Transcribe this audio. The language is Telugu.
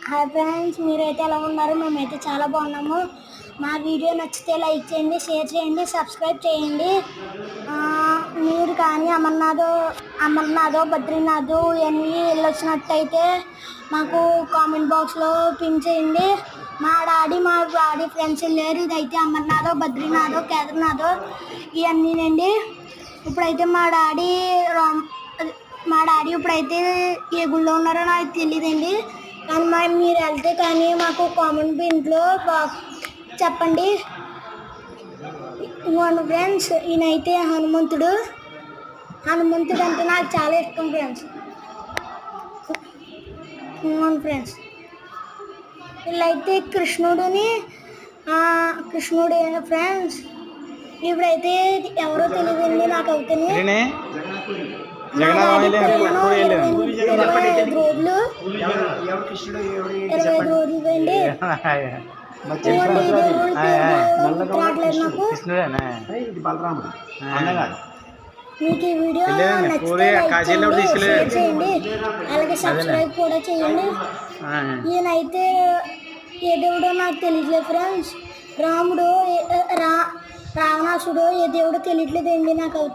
హాయ్ ఫ్రెండ్స్, మీరైతే ఎలా ఉన్నారు? మేమైతే చాలా బాగున్నాము. మా వీడియో నచ్చితే లైక్ చేయండి, షేర్ చేయండి, సబ్స్క్రైబ్ చేయండి. మీరు కానీ అమర్నాథ్ బద్రీనాథ్ ఇవన్నీ వెళ్ళొచ్చినట్టయితే మాకు కామెంట్ బాక్స్లో పిన్ చేయండి. మా డాడీ ఫ్రెండ్స్ వెళ్ళారు. ఇదైతే అమర్నాథ్, బద్రీనాథ్, కేదార్నాథ్ ఇవన్నీనండి. ఇప్పుడైతే మా డాడీ ఇప్పుడైతే ఏ గుళ్ళో ఉన్నారో నాకు తెలియదండి. కానీ మీరు వెళ్తే కానీ మాకు కామెంట్ పిన్లో చెప్పండి. ఇవ్వండి ఫ్రెండ్స్, ఈయనైతే హనుమంతుడు అంటే నాకు చాలా ఇష్టం ఫ్రెండ్స్. ఇవ్వండి ఫ్రెండ్స్, వీళ్ళైతే కృష్ణుడు ఫ్రెండ్స్. ఇప్పుడైతే ఎవరో తెలియదండి నాకు అవుతుంది. 25 రోజులు పోయింది. మీకు ఈ వీడియో నచ్చితే షేర్ చేయండి, అలాగే సబ్స్క్రైబ్ కూడా చేయండి. ఈయనైతే ఏ దేవుడో నాకు తెలియట్లేదు ఫ్రెండ్స్. రావణాసుడు ఏ దేవుడో తెలియట్లేదండి నాకు అవుతుంది.